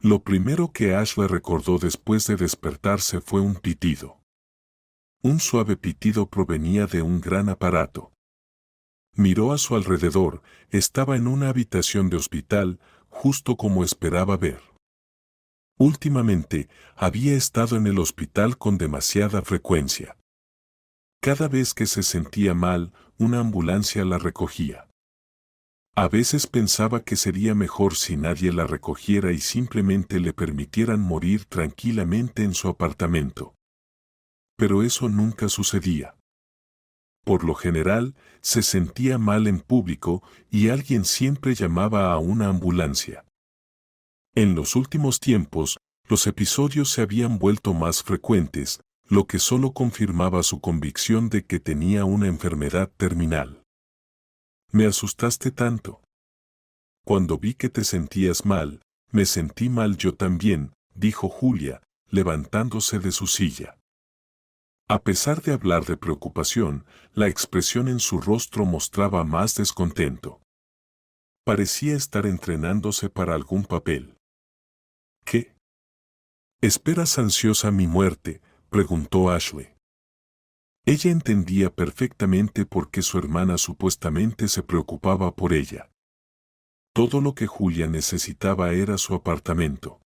Lo primero que Ashley recordó después de despertarse fue un pitido. Un suave pitido provenía de un gran aparato. Miró a su alrededor, estaba en una habitación de hospital, justo como esperaba ver. Últimamente, había estado en el hospital con demasiada frecuencia. Cada vez que se sentía mal, una ambulancia la recogía. A veces pensaba que sería mejor si nadie la recogiera y simplemente le permitieran morir tranquilamente en su apartamento. Pero eso nunca sucedía. Por lo general, se sentía mal en público y alguien siempre llamaba a una ambulancia. En los últimos tiempos, los episodios se habían vuelto más frecuentes, lo que solo confirmaba su convicción de que tenía una enfermedad terminal. Me asustaste tanto. Cuando vi que te sentías mal, me sentí mal yo también, dijo Julia, levantándose de su silla. A pesar de hablar de preocupación, la expresión en su rostro mostraba más descontento. Parecía estar entrenándose para algún papel. ¿Qué? ¿Esperas ansiosa mi muerte?, preguntó Ashley. Ella entendía perfectamente por qué su hermana supuestamente se preocupaba por ella. Todo lo que Julia necesitaba era su apartamento.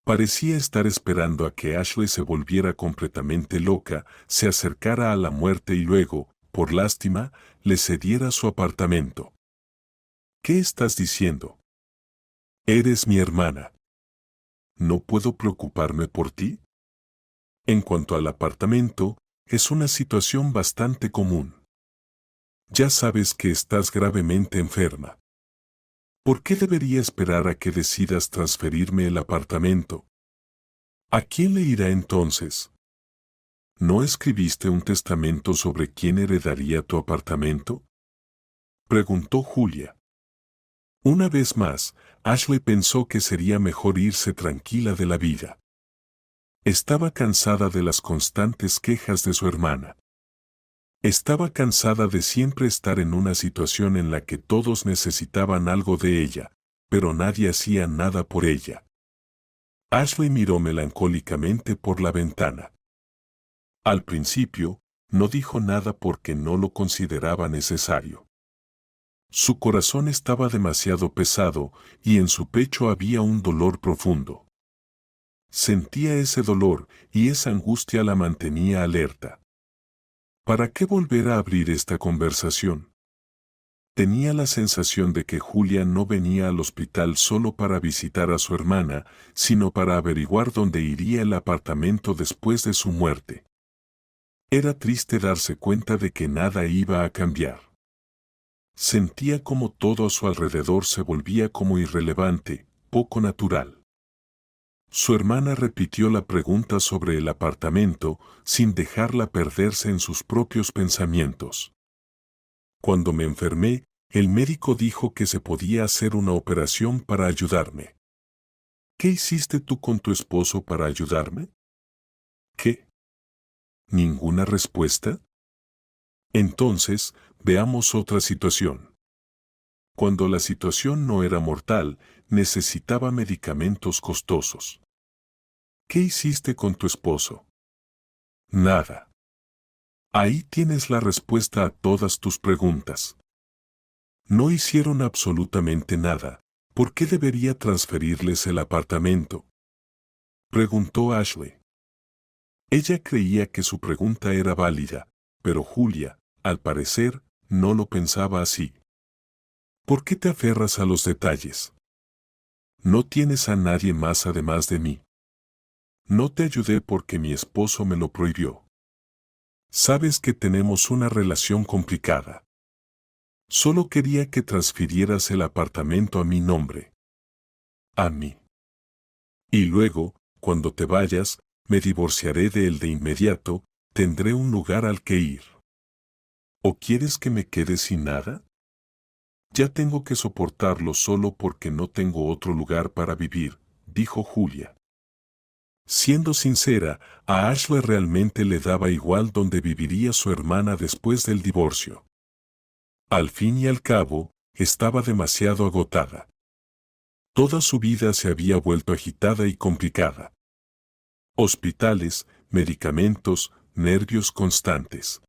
Parecía estar esperando a que Ashley se volviera completamente loca, se acercara a la muerte y luego, por lástima, le cediera su apartamento. ¿Qué estás diciendo? Eres mi hermana. ¿No puedo preocuparme por ti? En cuanto al apartamento, es una situación bastante común. Ya sabes que estás gravemente enferma. ¿Por qué debería esperar a que decidas transferirme el apartamento? ¿A quién le irá entonces? ¿No escribiste un testamento sobre quién heredaría tu apartamento?, preguntó Julia. Una vez más, Ashley pensó que sería mejor irse tranquila de la vida. Estaba cansada de las constantes quejas de su hermana. Estaba cansada de siempre estar en una situación en la que todos necesitaban algo de ella, pero nadie hacía nada por ella. Ashley miró melancólicamente por la ventana. Al principio, no dijo nada porque no lo consideraba necesario. Su corazón estaba demasiado pesado y en su pecho había un dolor profundo. Sentía ese dolor y esa angustia la mantenía alerta. ¿Para qué volver a abrir esta conversación? Tenía la sensación de que Julia no venía al hospital solo para visitar a su hermana, sino para averiguar dónde iría el apartamento después de su muerte. Era triste darse cuenta de que nada iba a cambiar. Sentía como todo a su alrededor se volvía como irrelevante, poco natural. Su hermana repitió la pregunta sobre el apartamento, sin dejarla perderse en sus propios pensamientos. Cuando me enfermé, el médico dijo que se podía hacer una operación para ayudarme. ¿Qué hiciste tú con tu esposo para ayudarme? ¿Qué? ¿Ninguna respuesta? Entonces, veamos otra situación. Cuando la situación no era mortal, necesitaba medicamentos costosos. ¿Qué hiciste con tu esposo? Nada. Ahí tienes la respuesta a todas tus preguntas. No hicieron absolutamente nada. ¿Por qué debería transferirles el apartamento?, preguntó Ashley. Ella creía que su pregunta era válida, pero Julia, al parecer, no lo pensaba así. ¿Por qué te aferras a los detalles? No tienes a nadie más además de mí. No te ayudé porque mi esposo me lo prohibió. Sabes que tenemos una relación complicada. Solo quería que transfirieras el apartamento a mi nombre. A mí. Y luego, cuando te vayas, me divorciaré de él de inmediato, tendré un lugar al que ir. ¿O quieres que me quede sin nada? Ya tengo que soportarlo solo porque no tengo otro lugar para vivir, dijo Julia. Siendo sincera, a Ashley realmente le daba igual dónde viviría su hermana después del divorcio. Al fin y al cabo, estaba demasiado agotada. Toda su vida se había vuelto agitada y complicada. Hospitales, medicamentos, nervios constantes.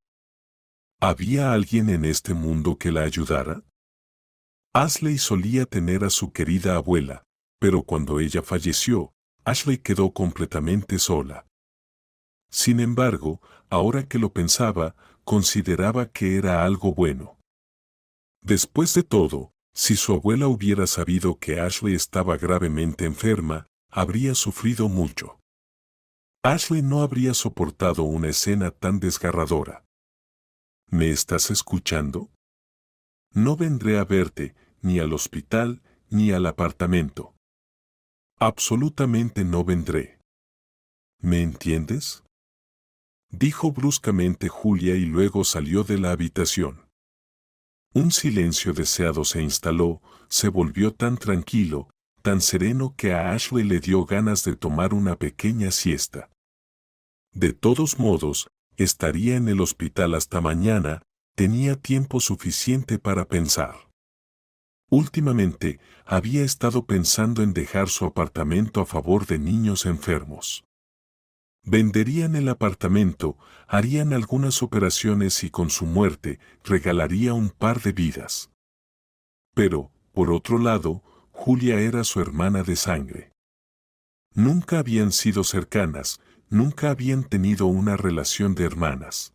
¿Había alguien en este mundo que la ayudara? Ashley solía tener a su querida abuela, pero cuando ella falleció, Ashley quedó completamente sola. Sin embargo, ahora que lo pensaba, consideraba que era algo bueno. Después de todo, si su abuela hubiera sabido que Ashley estaba gravemente enferma, habría sufrido mucho. Ashley no habría soportado una escena tan desgarradora. ¿Me estás escuchando? No vendré a verte, ni al hospital, ni al apartamento. Absolutamente no vendré. ¿Me entiendes? Dijo bruscamente Julia y luego salió de la habitación. Un silencio deseado se instaló, se volvió tan tranquilo, tan sereno que a Ashley le dio ganas de tomar una pequeña siesta. De todos modos, estaría en el hospital hasta mañana, tenía tiempo suficiente para pensar. Últimamente, había estado pensando en dejar su apartamento a favor de niños enfermos. Venderían el apartamento, harían algunas operaciones y con su muerte regalaría un par de vidas. Pero, por otro lado, Julia era su hermana de sangre. Nunca habían sido cercanas, nunca habían tenido una relación de hermanas.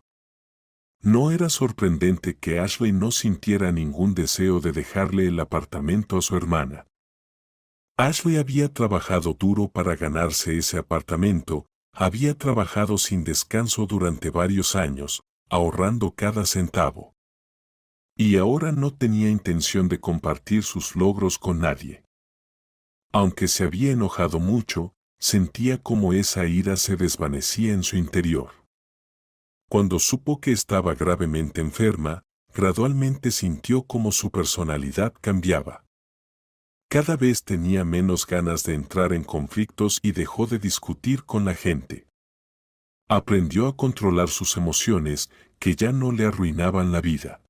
No era sorprendente que Ashley no sintiera ningún deseo de dejarle el apartamento a su hermana. Ashley había trabajado duro para ganarse ese apartamento, había trabajado sin descanso durante varios años, ahorrando cada centavo. Y ahora no tenía intención de compartir sus logros con nadie. Aunque se había enojado mucho, sentía como esa ira se desvanecía en su interior. Cuando supo que estaba gravemente enferma, gradualmente sintió como su personalidad cambiaba. Cada vez tenía menos ganas de entrar en conflictos y dejó de discutir con la gente. Aprendió a controlar sus emociones, que ya no le arruinaban la vida.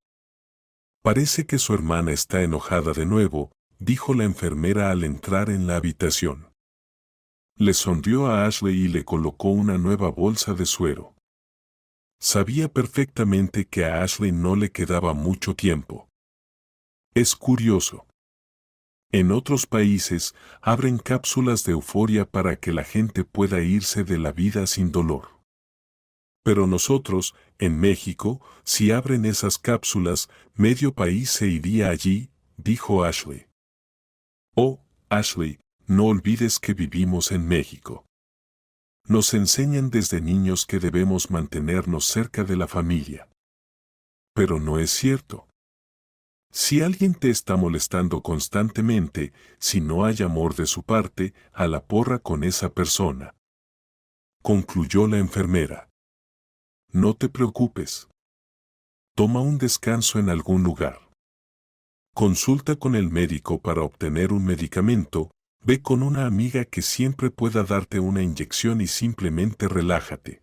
Parece que su hermana está enojada de nuevo, dijo la enfermera al entrar en la habitación. Le sonrió a Ashley y le colocó una nueva bolsa de suero. Sabía perfectamente que a Ashley no le quedaba mucho tiempo. Es curioso. En otros países, abren cápsulas de euforia para que la gente pueda irse de la vida sin dolor. Pero nosotros, en México, si abren esas cápsulas, medio país se iría allí, dijo Ashley. Oh, Ashley, no olvides que vivimos en México. Nos enseñan desde niños que debemos mantenernos cerca de la familia. Pero no es cierto. Si alguien te está molestando constantemente, si no hay amor de su parte, a la porra con esa persona. Concluyó la enfermera. No te preocupes. Toma un descanso en algún lugar. Consulta con el médico para obtener un medicamento, ve con una amiga que siempre pueda darte una inyección y simplemente relájate.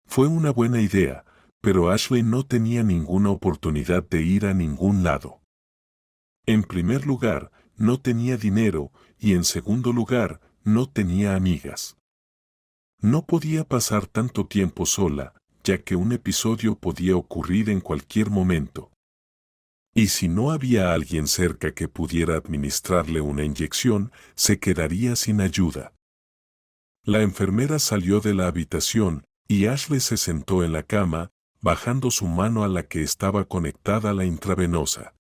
Fue una buena idea, pero Ashley no tenía ninguna oportunidad de ir a ningún lado. En primer lugar, no tenía dinero y en segundo lugar, no tenía amigas. No podía pasar tanto tiempo sola, ya que un episodio podía ocurrir en cualquier momento. Y si no había alguien cerca que pudiera administrarle una inyección, se quedaría sin ayuda. La enfermera salió de la habitación y Ashley se sentó en la cama, bajando su mano a la que estaba conectada la intravenosa.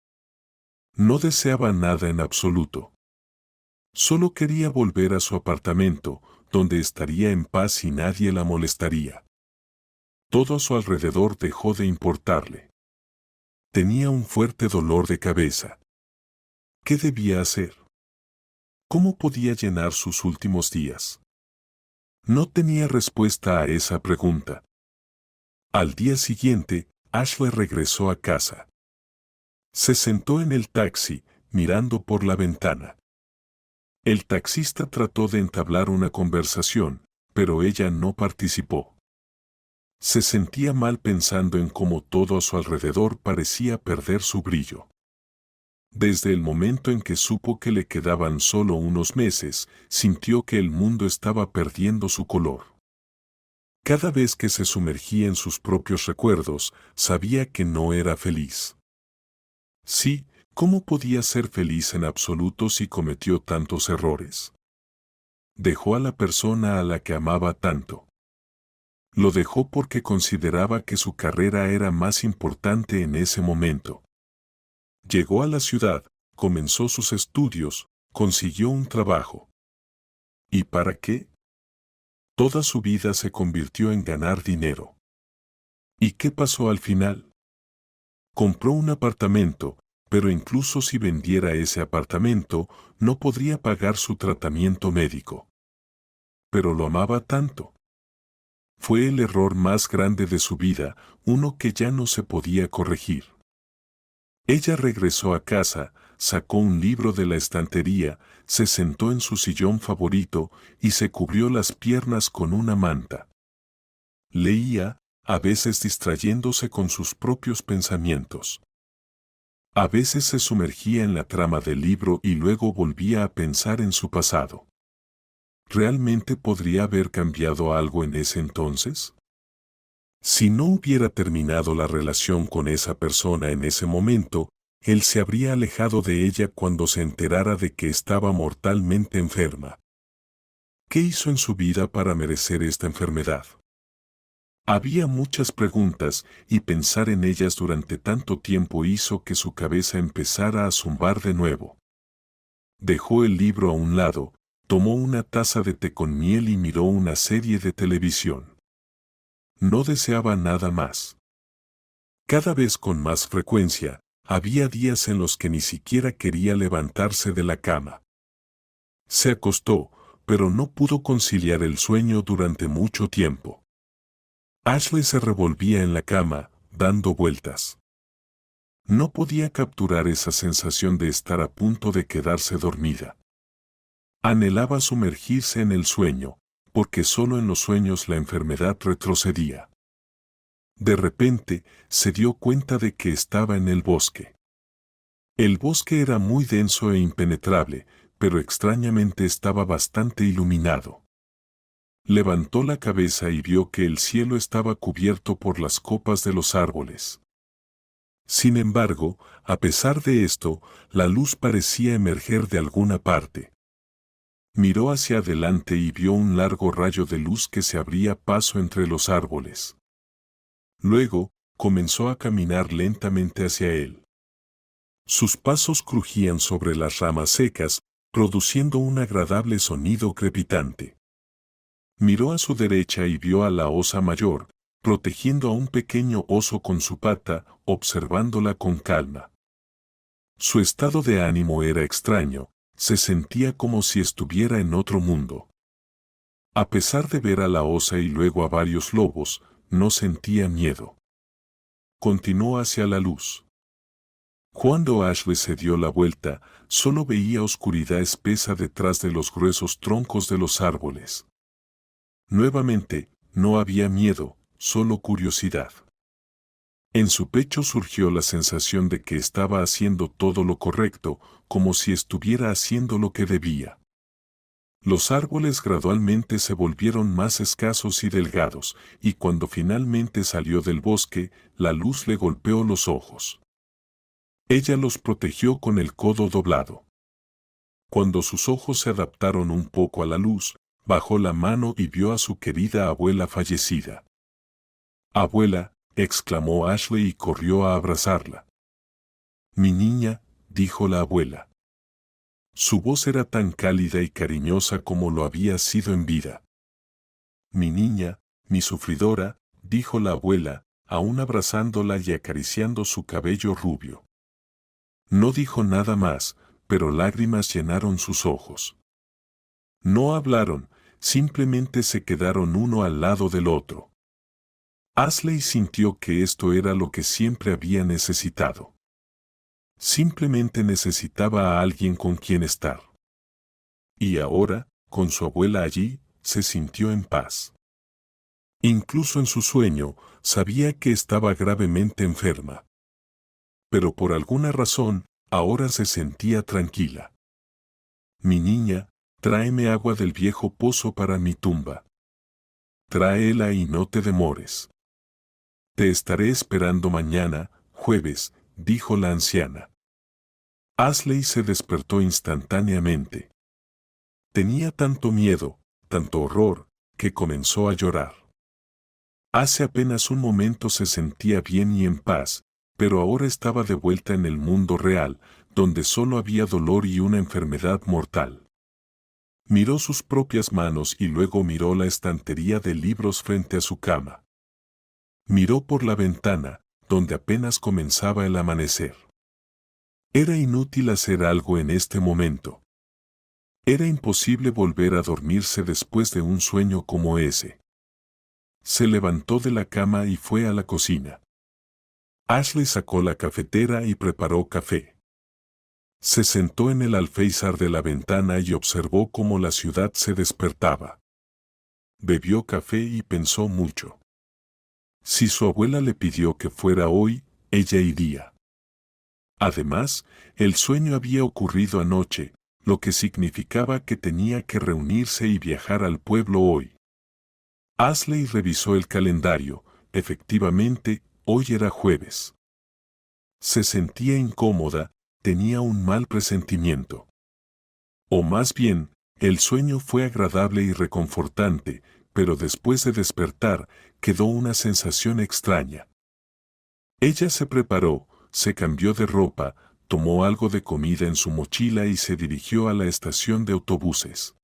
No deseaba nada en absoluto. Solo quería volver a su apartamento, donde estaría en paz y nadie la molestaría. Todo a su alrededor dejó de importarle. Tenía un fuerte dolor de cabeza. ¿Qué debía hacer? ¿Cómo podía llenar sus últimos días? No tenía respuesta a esa pregunta. Al día siguiente, Ashley regresó a casa. Se sentó en el taxi, mirando por la ventana. El taxista trató de entablar una conversación, pero ella no participó. Se sentía mal pensando en cómo todo a su alrededor parecía perder su brillo. Desde el momento en que supo que le quedaban solo unos meses, sintió que el mundo estaba perdiendo su color. Cada vez que se sumergía en sus propios recuerdos, sabía que no era feliz. Sí, ¿cómo podía ser feliz en absoluto si cometió tantos errores? Dejó a la persona a la que amaba tanto. Lo dejó porque consideraba que su carrera era más importante en ese momento. Llegó a la ciudad, comenzó sus estudios, consiguió un trabajo. ¿Y para qué? Toda su vida se convirtió en ganar dinero. ¿Y qué pasó al final? Compró un apartamento, pero incluso si vendiera ese apartamento, no podría pagar su tratamiento médico. Pero lo amaba tanto. Fue el error más grande de su vida, uno que ya no se podía corregir. Ella regresó a casa, sacó un libro de la estantería, se sentó en su sillón favorito y se cubrió las piernas con una manta. Leía, a veces distrayéndose con sus propios pensamientos. A veces se sumergía en la trama del libro y luego volvía a pensar en su pasado. ¿Realmente podría haber cambiado algo en ese entonces? Si no hubiera terminado la relación con esa persona en ese momento, él se habría alejado de ella cuando se enterara de que estaba mortalmente enferma. ¿Qué hizo en su vida para merecer esta enfermedad? Había muchas preguntas, y pensar en ellas durante tanto tiempo hizo que su cabeza empezara a zumbar de nuevo. Dejó el libro a un lado, tomó una taza de té con miel y miró una serie de televisión. No deseaba nada más. Cada vez con más frecuencia, había días en los que ni siquiera quería levantarse de la cama. Se acostó, pero no pudo conciliar el sueño durante mucho tiempo. Ashley se revolvía en la cama, dando vueltas. No podía capturar esa sensación de estar a punto de quedarse dormida. Anhelaba sumergirse en el sueño, porque solo en los sueños la enfermedad retrocedía. De repente, se dio cuenta de que estaba en el bosque. El bosque era muy denso e impenetrable, pero extrañamente estaba bastante iluminado. Levantó la cabeza y vio que el cielo estaba cubierto por las copas de los árboles. Sin embargo, a pesar de esto, la luz parecía emerger de alguna parte. Miró hacia adelante y vio un largo rayo de luz que se abría paso entre los árboles. Luego, comenzó a caminar lentamente hacia él. Sus pasos crujían sobre las ramas secas, produciendo un agradable sonido crepitante. Miró a su derecha y vio a la osa mayor, protegiendo a un pequeño oso con su pata, observándola con calma. Su estado de ánimo era extraño, se sentía como si estuviera en otro mundo. A pesar de ver a la osa y luego a varios lobos, no sentía miedo. Continuó hacia la luz. Cuando Ashley se dio la vuelta, solo veía oscuridad espesa detrás de los gruesos troncos de los árboles. Nuevamente, no había miedo, solo curiosidad. En su pecho surgió la sensación de que estaba haciendo todo lo correcto, como si estuviera haciendo lo que debía. Los árboles gradualmente se volvieron más escasos y delgados, y cuando finalmente salió del bosque, la luz le golpeó los ojos. Ella los protegió con el codo doblado. Cuando sus ojos se adaptaron un poco a la luz, bajó la mano y vio a su querida abuela fallecida. «Abuela», exclamó Ashley y corrió a abrazarla. «Mi niña», dijo la abuela. Su voz era tan cálida y cariñosa como lo había sido en vida. «Mi niña, mi sufridora», dijo la abuela, aún abrazándola y acariciando su cabello rubio. No dijo nada más, pero lágrimas llenaron sus ojos. No hablaron, simplemente se quedaron uno al lado del otro. Ashley sintió que esto era lo que siempre había necesitado. Simplemente necesitaba a alguien con quien estar. Y ahora, con su abuela allí, se sintió en paz. Incluso en su sueño, sabía que estaba gravemente enferma. Pero por alguna razón, ahora se sentía tranquila. Mi niña, tráeme agua del viejo pozo para mi tumba. Tráela y no te demores. Te estaré esperando mañana, jueves, dijo la anciana. Ashley se despertó instantáneamente. Tenía tanto miedo, tanto horror, que comenzó a llorar. Hace apenas un momento se sentía bien y en paz, pero ahora estaba de vuelta en el mundo real, donde solo había dolor y una enfermedad mortal. Miró sus propias manos y luego miró la estantería de libros frente a su cama. Miró por la ventana, donde apenas comenzaba el amanecer. Era inútil hacer algo en este momento. Era imposible volver a dormirse después de un sueño como ese. Se levantó de la cama y fue a la cocina. Ashley sacó la cafetera y preparó café. Se sentó en el alféizar de la ventana y observó cómo la ciudad se despertaba. Bebió café y pensó mucho. Si su abuela le pidió que fuera hoy, ella iría. Además, el sueño había ocurrido anoche, lo que significaba que tenía que reunirse y viajar al pueblo hoy. Ashley revisó el calendario, efectivamente, hoy era jueves. Se sentía incómoda, tenía un mal presentimiento. O más bien, el sueño fue agradable y reconfortante, pero después de despertar, quedó una sensación extraña. Ella se preparó, se cambió de ropa, tomó algo de comida en su mochila y se dirigió a la estación de autobuses.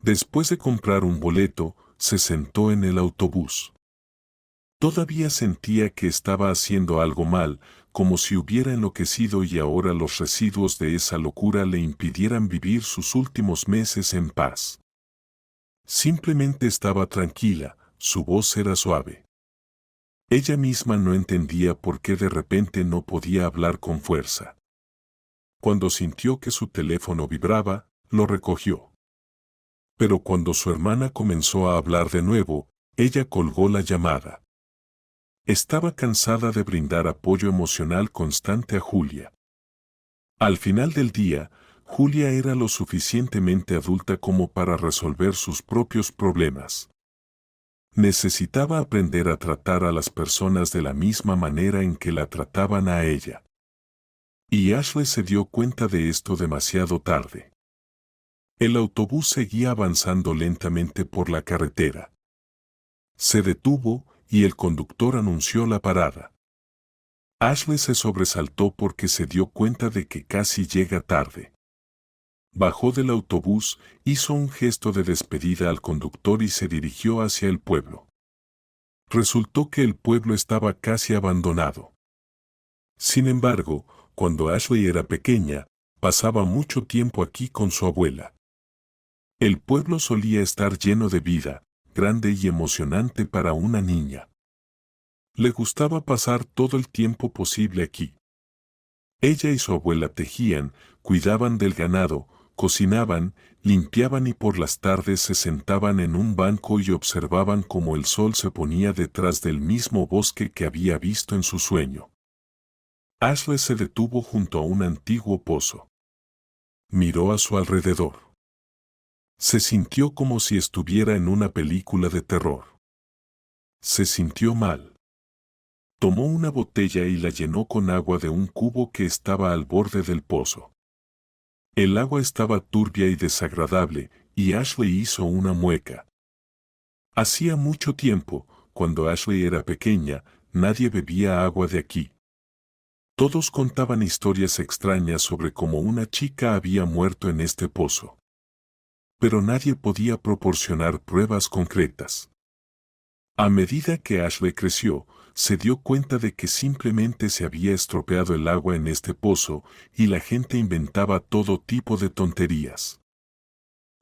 Después de comprar un boleto, se sentó en el autobús. Todavía sentía que estaba haciendo algo mal, como si hubiera enloquecido y ahora los residuos de esa locura le impidieran vivir sus últimos meses en paz. Simplemente estaba tranquila, su voz era suave. Ella misma no entendía por qué de repente no podía hablar con fuerza. Cuando sintió que su teléfono vibraba, lo recogió. Pero cuando su hermana comenzó a hablar de nuevo, ella colgó la llamada. Estaba cansada de brindar apoyo emocional constante a Julia. Al final del día, Julia era lo suficientemente adulta como para resolver sus propios problemas. Necesitaba aprender a tratar a las personas de la misma manera en que la trataban a ella. Y Ashley se dio cuenta de esto demasiado tarde. El autobús seguía avanzando lentamente por la carretera. Se detuvo y el conductor anunció la parada. Ashley se sobresaltó porque se dio cuenta de que casi llega tarde. Bajó del autobús, hizo un gesto de despedida al conductor y se dirigió hacia el pueblo. Resultó que el pueblo estaba casi abandonado. Sin embargo, cuando Ashley era pequeña, pasaba mucho tiempo aquí con su abuela. El pueblo solía estar lleno de vida, grande y emocionante para una niña. Le gustaba pasar todo el tiempo posible aquí. Ella y su abuela tejían, cuidaban del ganado, cocinaban, limpiaban y por las tardes se sentaban en un banco y observaban cómo el sol se ponía detrás del mismo bosque que había visto en su sueño. Ashley se detuvo junto a un antiguo pozo. Miró a su alrededor. Se sintió como si estuviera en una película de terror. Se sintió mal. Tomó una botella y la llenó con agua de un cubo que estaba al borde del pozo. El agua estaba turbia y desagradable, y Ashley hizo una mueca. Hacía mucho tiempo, cuando Ashley era pequeña, nadie bebía agua de aquí. Todos contaban historias extrañas sobre cómo una chica había muerto en este pozo. Pero nadie podía proporcionar pruebas concretas. A medida que Ashley creció, se dio cuenta de que simplemente se había estropeado el agua en este pozo y la gente inventaba todo tipo de tonterías.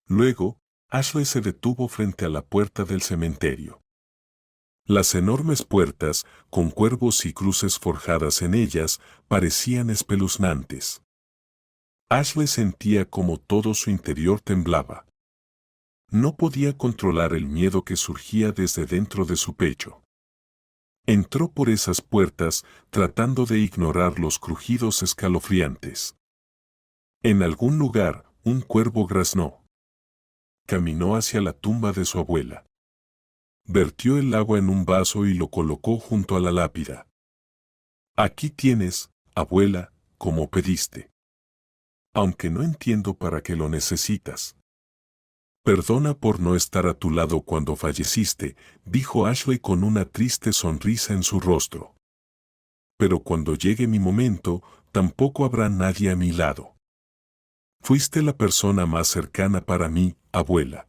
Luego, Ashley se detuvo frente a la puerta del cementerio. Las enormes puertas, con cuervos y cruces forjadas en ellas, parecían espeluznantes. Ashley sentía como todo su interior temblaba. No podía controlar el miedo que surgía desde dentro de su pecho. Entró por esas puertas, tratando de ignorar los crujidos escalofriantes. En algún lugar, un cuervo graznó. Caminó hacia la tumba de su abuela. Vertió el agua en un vaso y lo colocó junto a la lápida. Aquí tienes, abuela, como pediste. Aunque no entiendo para qué lo necesitas. Perdona por no estar a tu lado cuando falleciste, dijo Ashley con una triste sonrisa en su rostro. Pero cuando llegue mi momento, tampoco habrá nadie a mi lado. Fuiste la persona más cercana para mí, abuela.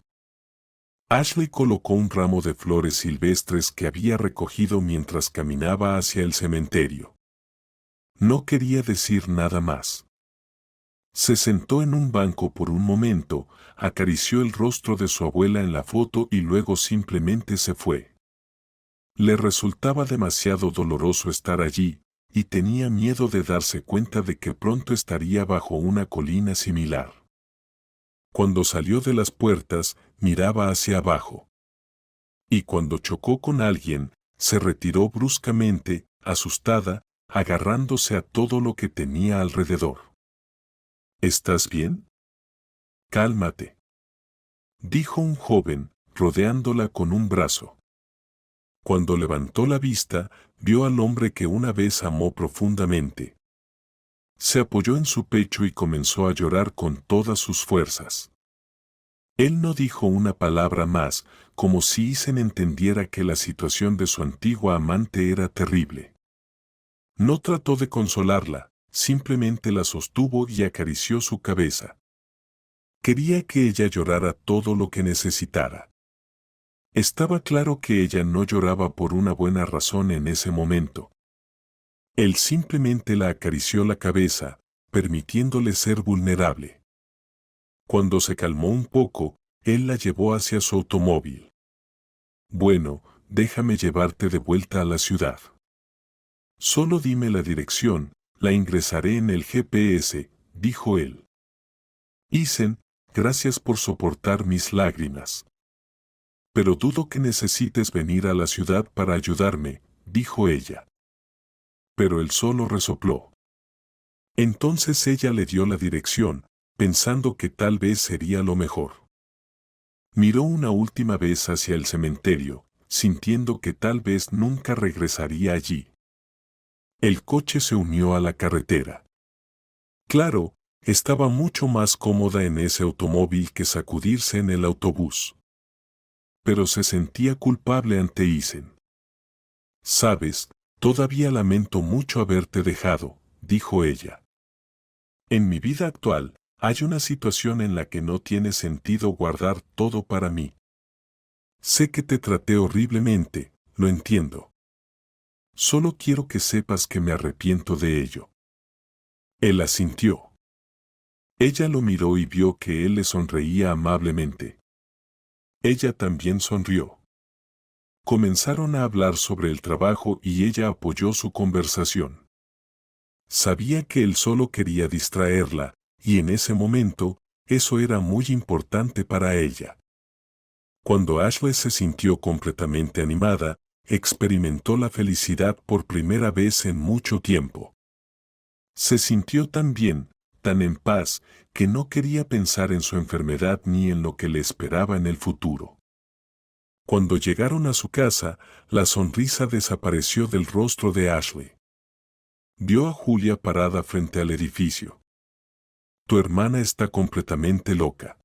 Ashley colocó un ramo de flores silvestres que había recogido mientras caminaba hacia el cementerio. No quería decir nada más. Se sentó en un banco por un momento, acarició el rostro de su abuela en la foto y luego simplemente se fue. Le resultaba demasiado doloroso estar allí, y tenía miedo de darse cuenta de que pronto estaría bajo una colina similar. Cuando salió de las puertas, miraba hacia abajo. Y cuando chocó con alguien, se retiró bruscamente, asustada, agarrándose a todo lo que tenía alrededor. ¿Estás bien? Cálmate, dijo un joven, rodeándola con un brazo. Cuando levantó la vista, vio al hombre que una vez amó profundamente. Se apoyó en su pecho y comenzó a llorar con todas sus fuerzas. Él no dijo una palabra más, como si Isen entendiera que la situación de su antigua amante era terrible. No trató de consolarla, simplemente la sostuvo y acarició su cabeza. Quería que ella llorara todo lo que necesitara. Estaba claro que ella no lloraba por una buena razón en ese momento. Él simplemente la acarició la cabeza, permitiéndole ser vulnerable. Cuando se calmó un poco, él la llevó hacia su automóvil. Bueno, déjame llevarte de vuelta a la ciudad. Solo dime la dirección, la ingresaré en el GPS, dijo él. Isen, gracias por soportar mis lágrimas. Pero dudo que necesites venir a la ciudad para ayudarme, dijo ella. Pero él solo resopló. Entonces ella le dio la dirección, pensando que tal vez sería lo mejor. Miró una última vez hacia el cementerio, sintiendo que tal vez nunca regresaría allí. El coche se unió a la carretera. Claro, estaba mucho más cómoda en ese automóvil que sacudirse en el autobús. Pero se sentía culpable ante Isen. Sabes, todavía lamento mucho haberte dejado, dijo ella. En mi vida actual, hay una situación en la que no tiene sentido guardar todo para mí. Sé que te traté horriblemente, lo entiendo. Solo quiero que sepas que me arrepiento de ello. Él asintió. Ella lo miró y vio que él le sonreía amablemente. Ella también sonrió. Comenzaron a hablar sobre el trabajo y ella apoyó su conversación. Sabía que él solo quería distraerla, y en ese momento, eso era muy importante para ella. Cuando Ashley se sintió completamente animada, experimentó la felicidad por primera vez en mucho tiempo. Se sintió tan bien, tan en paz, que no quería pensar en su enfermedad ni en lo que le esperaba en el futuro. Cuando llegaron a su casa, la sonrisa desapareció del rostro de Ashley. Vio a Julia parada frente al edificio. Tu hermana está completamente loca.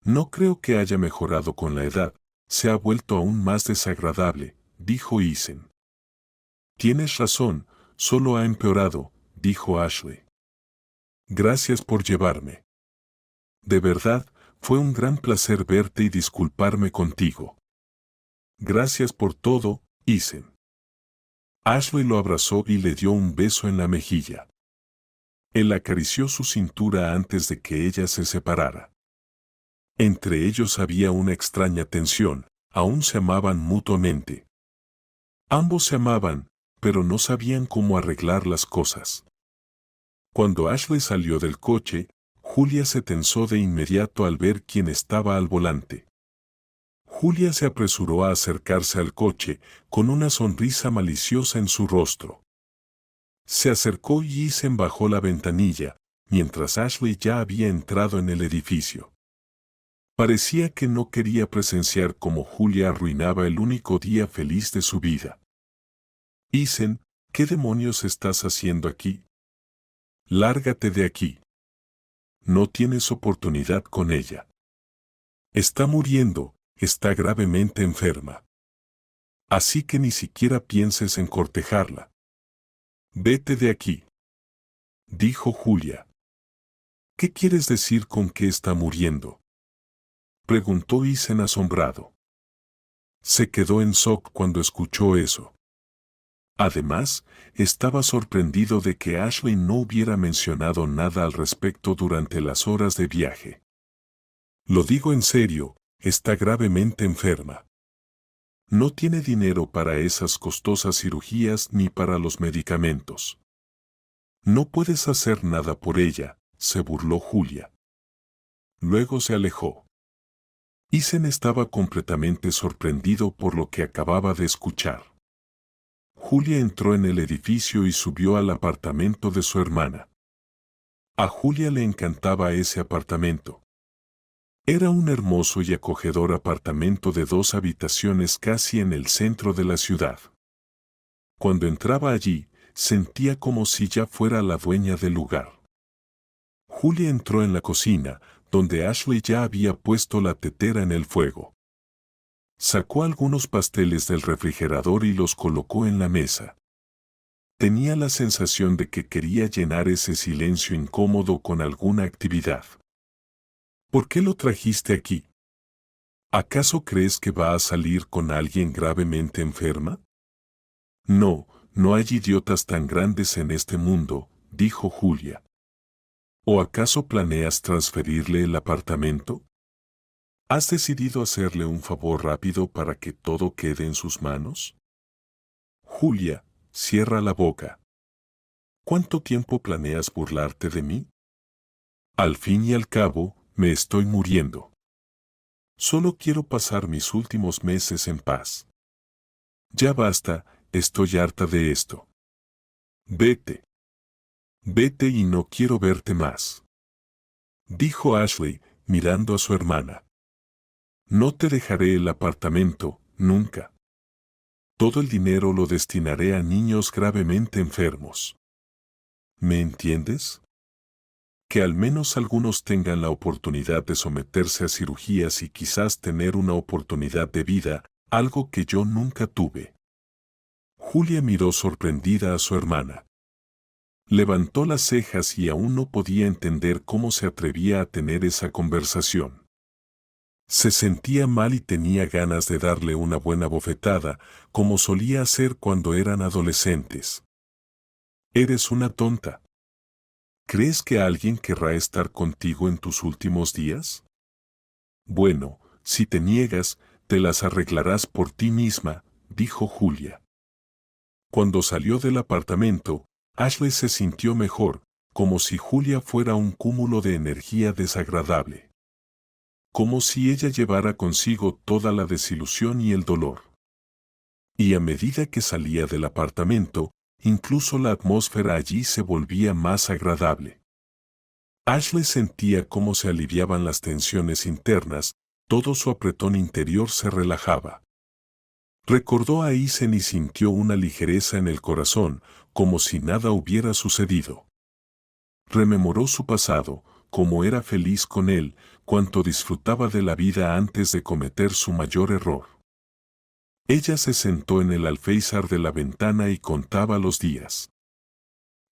No creo que haya mejorado con la edad, se ha vuelto aún más desagradable, dijo Isen. Tienes razón, solo ha empeorado, dijo Ashley. Gracias por llevarme. De verdad, fue un gran placer verte y disculparme contigo. Gracias por todo, Isen. Ashley lo abrazó y le dio un beso en la mejilla. Él acarició su cintura antes de que ella se separara. Entre ellos había una extraña tensión, aún se amaban mutuamente. Ambos se amaban, pero no sabían cómo arreglar las cosas. Cuando Ashley salió del coche, Julia se tensó de inmediato al ver quién estaba al volante. Julia se apresuró a acercarse al coche, con una sonrisa maliciosa en su rostro. Se acercó y Ethan bajó la ventanilla, mientras Ashley ya había entrado en el edificio. Parecía que no quería presenciar cómo Julia arruinaba el único día feliz de su vida. Ethan, ¿qué demonios estás haciendo aquí? Lárgate de aquí. No tienes oportunidad con ella. Está muriendo, está gravemente enferma. Así que ni siquiera pienses en cortejarla. Vete de aquí, dijo Julia. ¿Qué quieres decir con que está muriendo? Preguntó Ethan asombrado. Se quedó en shock cuando escuchó eso. Además, estaba sorprendido de que Ashley no hubiera mencionado nada al respecto durante las horas de viaje. Lo digo en serio, está gravemente enferma. No tiene dinero para esas costosas cirugías ni para los medicamentos. No puedes hacer nada por ella, se burló Julia. Luego se alejó. Ethan estaba completamente sorprendido por lo que acababa de escuchar. Julia entró en el edificio y subió al apartamento de su hermana. A Julia le encantaba ese apartamento. Era un hermoso y acogedor apartamento de 2 habitaciones casi en el centro de la ciudad. Cuando entraba allí, sentía como si ya fuera la dueña del lugar. Julia entró en la cocina, donde Ashley ya había puesto la tetera en el fuego. Sacó algunos pasteles del refrigerador y los colocó en la mesa. Tenía la sensación de que quería llenar ese silencio incómodo con alguna actividad. ¿Por qué lo trajiste aquí? ¿Acaso crees que va a salir con alguien gravemente enferma? No, no hay idiotas tan grandes en este mundo, dijo Julia. ¿O acaso planeas transferirle el apartamento? ¿Has decidido hacerle un favor rápido para que todo quede en sus manos? Julia, cierra la boca. ¿Cuánto tiempo planeas burlarte de mí? Al fin y al cabo, me estoy muriendo. Solo quiero pasar mis últimos meses en paz. Ya basta, estoy harta de esto. Vete. Vete y no quiero verte más. Dijo Ashley, mirando a su hermana. No te dejaré el apartamento, nunca. Todo el dinero lo destinaré a niños gravemente enfermos. ¿Me entiendes? Que al menos algunos tengan la oportunidad de someterse a cirugías y quizás tener una oportunidad de vida, algo que yo nunca tuve. Julia miró sorprendida a su hermana. Levantó las cejas y aún no podía entender cómo se atrevía a tener esa conversación. Se sentía mal y tenía ganas de darle una buena bofetada, como solía hacer cuando eran adolescentes. Eres una tonta. ¿Crees que alguien querrá estar contigo en tus últimos días? Bueno, si te niegas, te las arreglarás por ti misma, dijo Julia. Cuando salió del apartamento, Ashley se sintió mejor, como si Julia fuera un cúmulo de energía desagradable. Como si ella llevara consigo toda la desilusión y el dolor. Y a medida que salía del apartamento, incluso la atmósfera allí se volvía más agradable. Ashley sentía cómo se aliviaban las tensiones internas, todo su apretón interior se relajaba. Recordó a Ethan y sintió una ligereza en el corazón, como si nada hubiera sucedido. Rememoró su pasado, cómo era feliz con él, cuánto disfrutaba de la vida antes de cometer su mayor error. Ella se sentó en el alféizar de la ventana y contaba los días.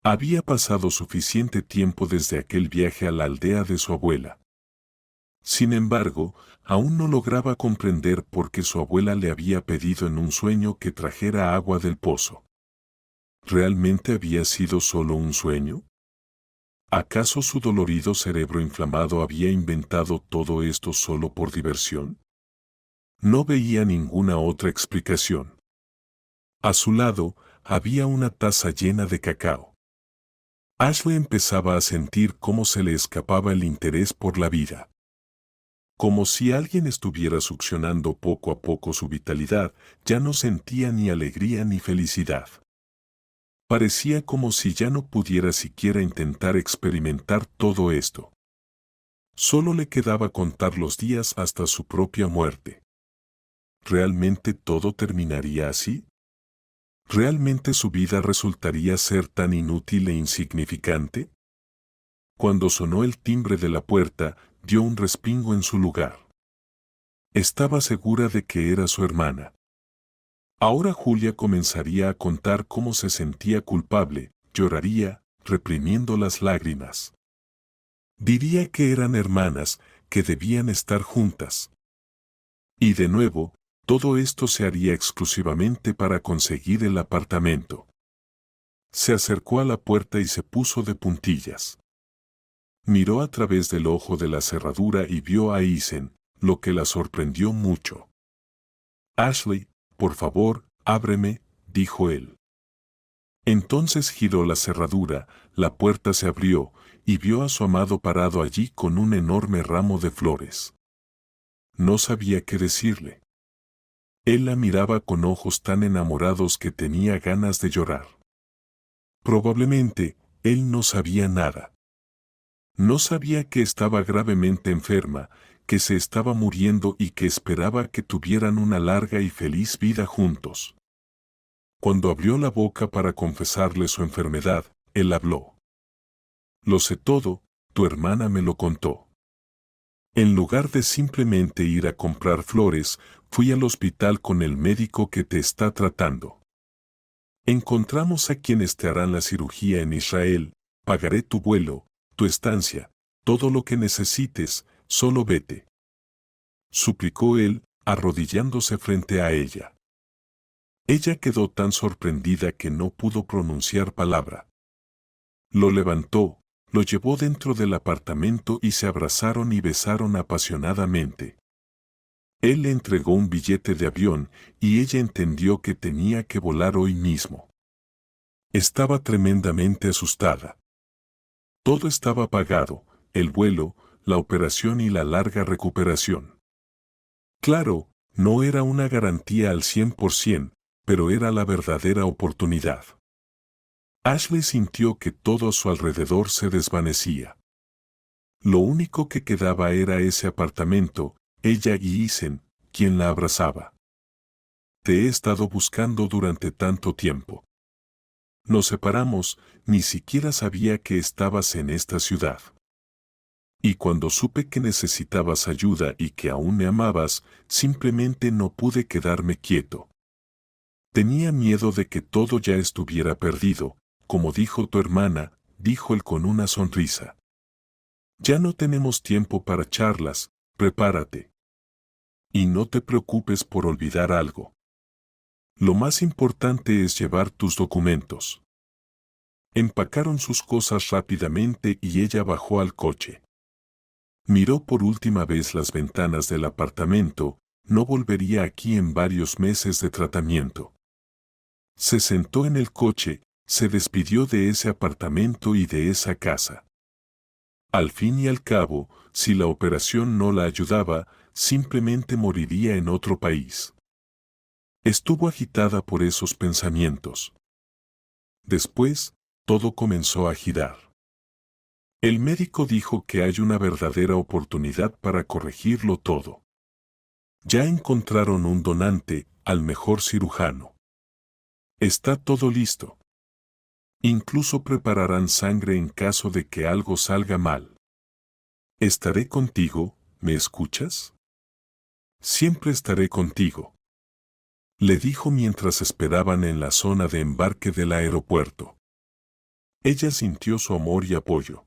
Había pasado suficiente tiempo desde aquel viaje a la aldea de su abuela. Sin embargo, aún no lograba comprender por qué su abuela le había pedido en un sueño que trajera agua del pozo. ¿Realmente había sido solo un sueño? ¿Acaso su dolorido cerebro inflamado había inventado todo esto solo por diversión? No veía ninguna otra explicación. A su lado, había una taza llena de cacao. Ashley empezaba a sentir cómo se le escapaba el interés por la vida. Como si alguien estuviera succionando poco a poco su vitalidad, ya no sentía ni alegría ni felicidad. Parecía como si ya no pudiera siquiera intentar experimentar todo esto. Solo le quedaba contar los días hasta su propia muerte. ¿Realmente todo terminaría así? ¿Realmente su vida resultaría ser tan inútil e insignificante? Cuando sonó el timbre de la puerta, dio un respingo en su lugar. Estaba segura de que era su hermana. Ahora Julia comenzaría a contar cómo se sentía culpable, lloraría, reprimiendo las lágrimas. Diría que eran hermanas, que debían estar juntas. Y de nuevo, todo esto se haría exclusivamente para conseguir el apartamento. Se acercó a la puerta y se puso de puntillas. Miró a través del ojo de la cerradura y vio a Isen, lo que la sorprendió mucho. «Ashley, por favor, ábreme», dijo él. Entonces giró la cerradura, la puerta se abrió, y vio a su amado parado allí con un enorme ramo de flores. No sabía qué decirle. Él la miraba con ojos tan enamorados que tenía ganas de llorar. Probablemente, él no sabía nada. No sabía que estaba gravemente enferma, que se estaba muriendo y que esperaba que tuvieran una larga y feliz vida juntos. Cuando abrió la boca para confesarle su enfermedad, él habló. «Lo sé todo, tu hermana me lo contó. En lugar de simplemente ir a comprar flores, fui al hospital con el médico que te está tratando. Encontramos a quienes te harán la cirugía en Israel, pagaré tu vuelo, tu estancia, todo lo que necesites, solo vete», suplicó él, arrodillándose frente a ella. Ella quedó tan sorprendida que no pudo pronunciar palabra. Lo levantó, lo llevó dentro del apartamento y se abrazaron y besaron apasionadamente. Él le entregó un billete de avión y ella entendió que tenía que volar hoy mismo. Estaba tremendamente asustada. Todo estaba pagado, el vuelo, la operación y la larga recuperación. Claro, no era una garantía al 100%, pero era la verdadera oportunidad. Ashley sintió que todo a su alrededor se desvanecía. Lo único que quedaba era ese apartamento, ella y Isen, quien la abrazaba. «Te he estado buscando durante tanto tiempo. Nos separamos, ni siquiera sabía que estabas en esta ciudad. Y cuando supe que necesitabas ayuda y que aún me amabas, simplemente no pude quedarme quieto. Tenía miedo de que todo ya estuviera perdido, como dijo tu hermana», dijo él con una sonrisa. «Ya no tenemos tiempo para charlas, prepárate. Y no te preocupes por olvidar algo. Lo más importante es llevar tus documentos». Empacaron sus cosas rápidamente y ella bajó al coche. Miró por última vez las ventanas del apartamento, no volvería aquí en varios meses de tratamiento. Se sentó en el coche, se despidió de ese apartamento y de esa casa. Al fin y al cabo, si la operación no la ayudaba, simplemente moriría en otro país. Estuvo agitada por esos pensamientos. Después, todo comenzó a girar. El médico dijo que hay una verdadera oportunidad para corregirlo todo. Ya encontraron un donante, al mejor cirujano. Está todo listo. Incluso prepararán sangre en caso de que algo salga mal. «Estaré contigo, ¿me escuchas? Siempre estaré contigo», le dijo mientras esperaban en la zona de embarque del aeropuerto. Ella sintió su amor y apoyo.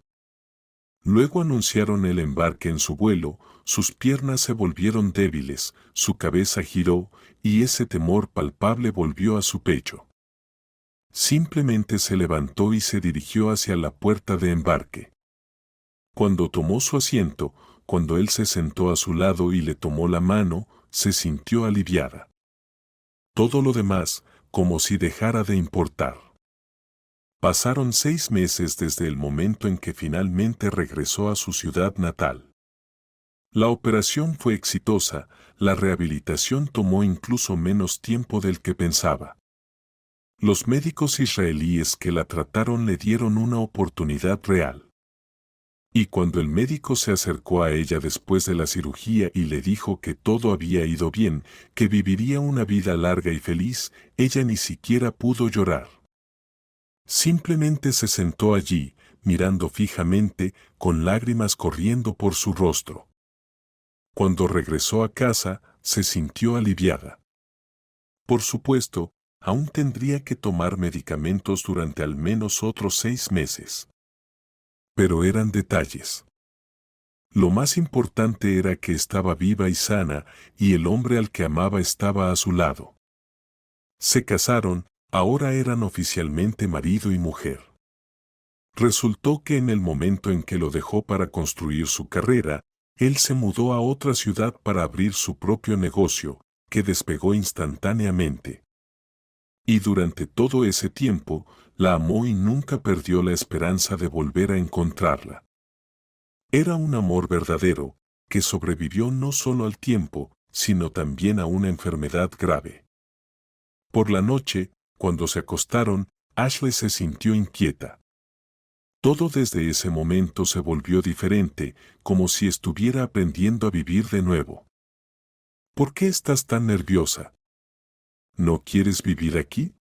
Luego anunciaron el embarque en su vuelo, sus piernas se volvieron débiles, su cabeza giró, y ese temor palpable volvió a su pecho. Simplemente se levantó y se dirigió hacia la puerta de embarque. Cuando tomó su asiento, cuando él se sentó a su lado y le tomó la mano, se sintió aliviada. Todo lo demás, como si dejara de importar. Pasaron 6 meses desde el momento en que finalmente regresó a su ciudad natal. La operación fue exitosa, la rehabilitación tomó incluso menos tiempo del que pensaba. Los médicos israelíes que la trataron le dieron una oportunidad real. Y cuando el médico se acercó a ella después de la cirugía y le dijo que todo había ido bien, que viviría una vida larga y feliz, ella ni siquiera pudo llorar. Simplemente se sentó allí, mirando fijamente, con lágrimas corriendo por su rostro. Cuando regresó a casa, se sintió aliviada. Por supuesto, aún tendría que tomar medicamentos durante al menos otros 6 meses. Pero eran detalles. Lo más importante era que estaba viva y sana, y el hombre al que amaba estaba a su lado. Se casaron, ahora eran oficialmente marido y mujer. Resultó que en el momento en que lo dejó para construir su carrera, él se mudó a otra ciudad para abrir su propio negocio, que despegó instantáneamente. Y durante todo ese tiempo, la amó y nunca perdió la esperanza de volver a encontrarla. Era un amor verdadero, que sobrevivió no solo al tiempo, sino también a una enfermedad grave. Por la noche, cuando se acostaron, Ashley se sintió inquieta. Todo desde ese momento se volvió diferente, como si estuviera aprendiendo a vivir de nuevo. ¿Por qué estás tan nerviosa? ¿No quieres vivir aquí?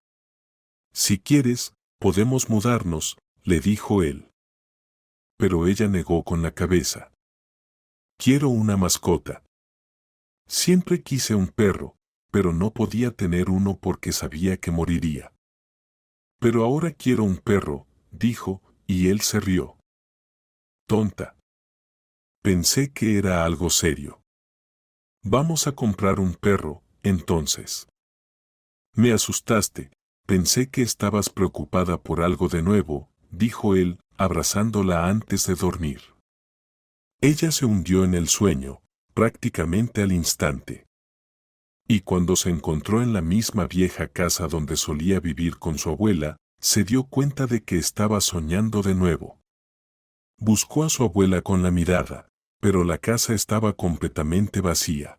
Si quieres, podemos mudarnos, le dijo él. Pero ella negó con la cabeza. Quiero una mascota. Siempre quise un perro, pero no podía tener uno porque sabía que moriría. Pero ahora quiero un perro, dijo, y él se rió. Tonta. Pensé que era algo serio. Vamos a comprar un perro, entonces. Me asustaste, pensé que estabas preocupada por algo de nuevo, dijo él, abrazándola antes de dormir. Ella se hundió en el sueño, prácticamente al instante. Y cuando se encontró en la misma vieja casa donde solía vivir con su abuela, se dio cuenta de que estaba soñando de nuevo. Buscó a su abuela con la mirada, pero la casa estaba completamente vacía.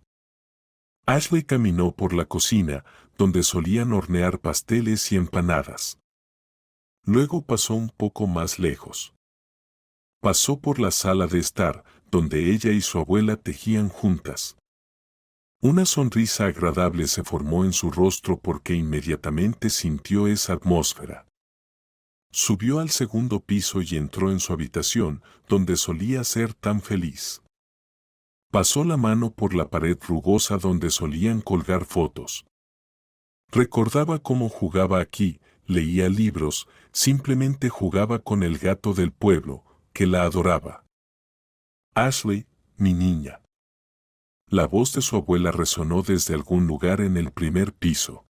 Ashley caminó por la cocina, donde solían hornear pasteles y empanadas. Luego pasó un poco más lejos. Pasó por la sala de estar, donde ella y su abuela tejían juntas. Una sonrisa agradable se formó en su rostro porque inmediatamente sintió esa atmósfera. Subió al segundo piso y entró en su habitación, donde solía ser tan feliz. Pasó la mano por la pared rugosa donde solían colgar fotos. Recordaba cómo jugaba aquí, leía libros, simplemente jugaba con el gato del pueblo, que la adoraba. Ashley, mi niña. La voz de su abuela resonó desde algún lugar en el primer piso.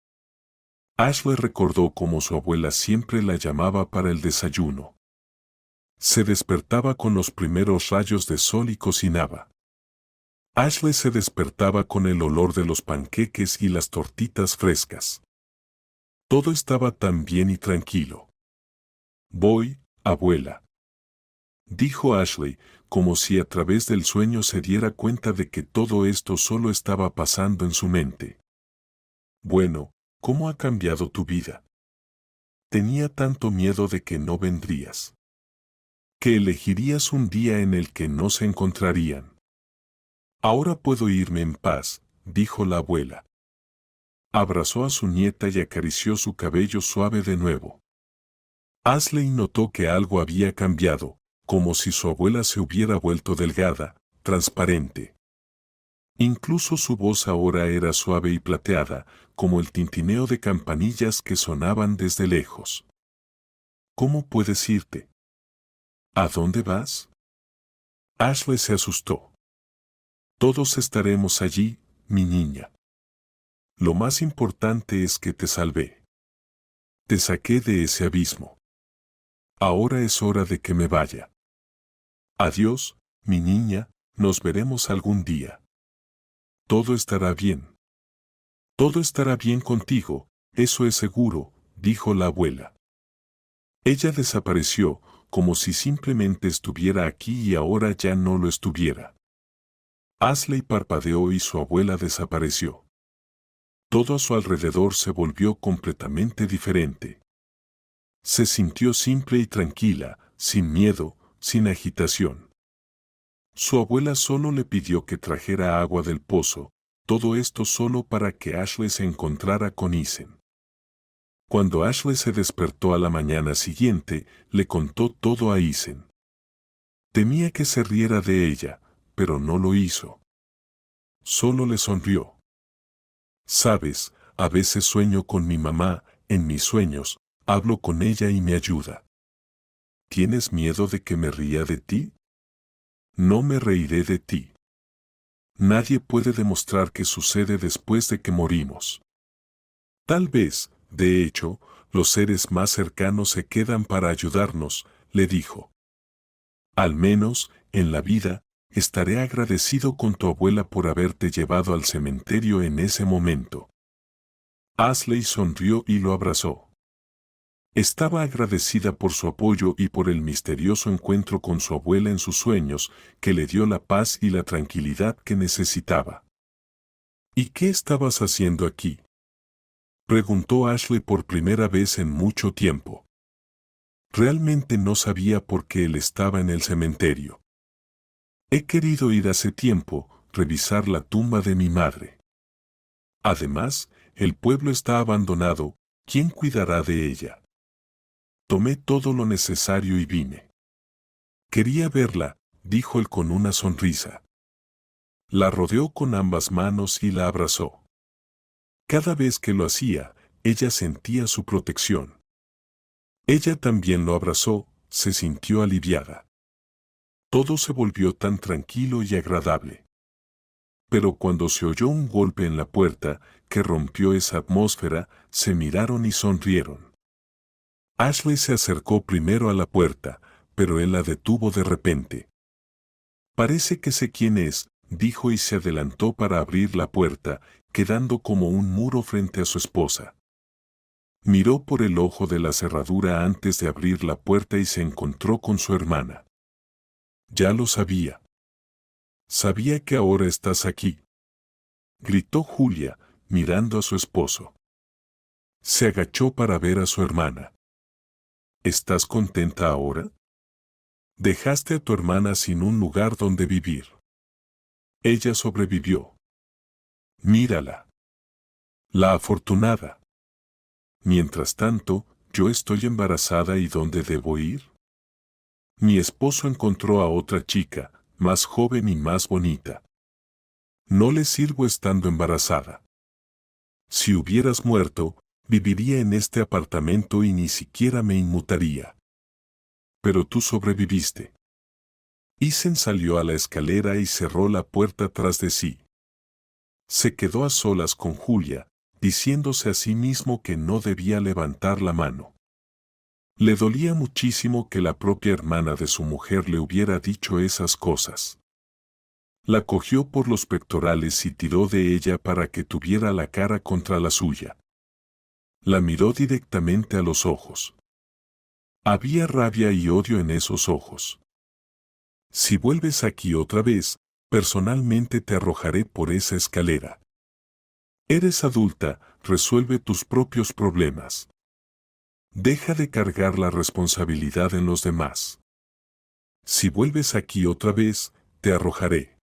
Ashley recordó cómo su abuela siempre la llamaba para el desayuno. Se despertaba con los primeros rayos de sol y cocinaba. Ashley se despertaba con el olor de los panqueques y las tortitas frescas. Todo estaba tan bien y tranquilo. Voy, abuela, dijo Ashley, como si a través del sueño se diera cuenta de que todo esto solo estaba pasando en su mente. Bueno, ¿cómo ha cambiado tu vida? Tenía tanto miedo de que no vendrías. Que elegirías un día en el que no se encontrarían. Ahora puedo irme en paz, dijo la abuela. Abrazó a su nieta y acarició su cabello suave de nuevo. Ashley notó que algo había cambiado, como si su abuela se hubiera vuelto delgada, transparente. Incluso su voz ahora era suave y plateada, como el tintineo de campanillas que sonaban desde lejos. ¿Cómo puedes irte? ¿A dónde vas? Ashley se asustó. Todos estaremos allí, mi niña. Lo más importante es que te salvé. Te saqué de ese abismo. Ahora es hora de que me vaya. Adiós, mi niña, nos veremos algún día. Todo estará bien. Todo estará bien contigo, eso es seguro, dijo la abuela. Ella desapareció, como si simplemente estuviera aquí y ahora ya no lo estuviera. Ashley parpadeó y su abuela desapareció. Todo a su alrededor se volvió completamente diferente. Se sintió simple y tranquila, sin miedo, sin agitación. Su abuela solo le pidió que trajera agua del pozo, todo esto solo para que Ashley se encontrara con Isen. Cuando Ashley se despertó a la mañana siguiente, le contó todo a Isen. Temía que se riera de ella, pero no lo hizo. Solo le sonrió. Sabes, a veces sueño con mi mamá, en mis sueños, hablo con ella y me ayuda. ¿Tienes miedo de que me ría de ti? No me reiré de ti. Nadie puede demostrar qué sucede después de que morimos. Tal vez, de hecho, los seres más cercanos se quedan para ayudarnos, le dijo. Al menos, en la vida, estaré agradecido con tu abuela por haberte llevado al cementerio en ese momento. Ashley sonrió y lo abrazó. Estaba agradecida por su apoyo y por el misterioso encuentro con su abuela en sus sueños, que le dio la paz y la tranquilidad que necesitaba. ¿Y qué estabas haciendo aquí?, preguntó Ashley por primera vez en mucho tiempo. Realmente no sabía por qué él estaba en el cementerio. He querido ir hace tiempo, revisar la tumba de mi madre. Además, el pueblo está abandonado, ¿quién cuidará de ella? Tomé todo lo necesario y vine. Quería verla, dijo él con una sonrisa. La rodeó con ambas manos y la abrazó. Cada vez que lo hacía, ella sentía su protección. Ella también lo abrazó, se sintió aliviada. Todo se volvió tan tranquilo y agradable. Pero cuando se oyó un golpe en la puerta, que rompió esa atmósfera, se miraron y sonrieron. Ashley se acercó primero a la puerta, pero él la detuvo de repente. Parece que sé quién es, dijo y se adelantó para abrir la puerta, quedando como un muro frente a su esposa. Miró por el ojo de la cerradura antes de abrir la puerta y se encontró con su hermana. Ya lo sabía. Sabía que ahora estás aquí, gritó Julia, mirando a su esposo. Se agachó para ver a su hermana. ¿Estás contenta ahora? Dejaste a tu hermana sin un lugar donde vivir. Ella sobrevivió. Mírala. La afortunada. Mientras tanto, yo estoy embarazada y ¿dónde debo ir? Mi esposo encontró a otra chica, más joven y más bonita. No le sirvo estando embarazada. Si hubieras muerto, viviría en este apartamento y ni siquiera me inmutaría. Pero tú sobreviviste. Isen salió a la escalera y cerró la puerta tras de sí. Se quedó a solas con Julia, diciéndose a sí mismo que no debía levantar la mano. Le dolía muchísimo que la propia hermana de su mujer le hubiera dicho esas cosas. La cogió por los pectorales y tiró de ella para que tuviera la cara contra la suya. La miró directamente a los ojos. Había rabia y odio en esos ojos. Si vuelves aquí otra vez, personalmente te arrojaré por esa escalera. Eres adulta, resuelve tus propios problemas. Deja de cargar la responsabilidad en los demás. Si vuelves aquí otra vez, te arrojaré.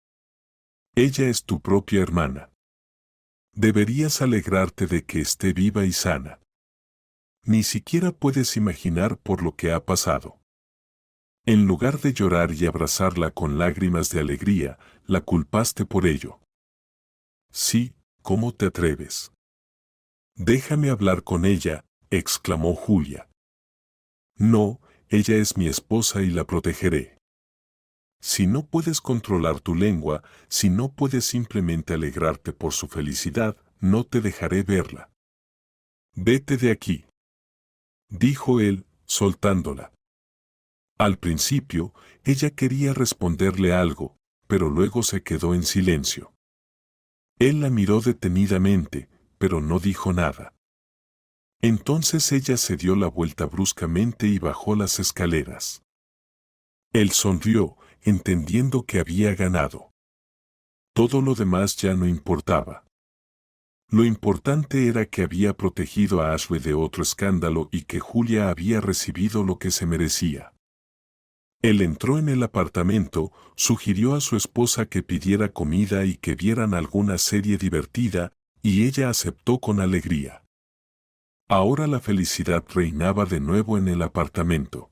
Ella es tu propia hermana. Deberías alegrarte de que esté viva y sana. Ni siquiera puedes imaginar por lo que ha pasado. En lugar de llorar y abrazarla con lágrimas de alegría, la culpaste por ello. Sí, ¿cómo te atreves? Déjame hablar con ella, exclamó Julia. No, ella es mi esposa y la protegeré. Si no puedes controlar tu lengua, si no puedes simplemente alegrarte por su felicidad, no te dejaré verla. Vete de aquí, dijo él, soltándola. Al principio, ella quería responderle algo, pero luego se quedó en silencio. Él la miró detenidamente, pero no dijo nada. Entonces ella se dio la vuelta bruscamente y bajó las escaleras. Él sonrió, entendiendo que había ganado. Todo lo demás ya no importaba. Lo importante era que había protegido a Ashley de otro escándalo y que Julia había recibido lo que se merecía. Él entró en el apartamento, sugirió a su esposa que pidiera comida y que vieran alguna serie divertida, y ella aceptó con alegría. Ahora la felicidad reinaba de nuevo en el apartamento.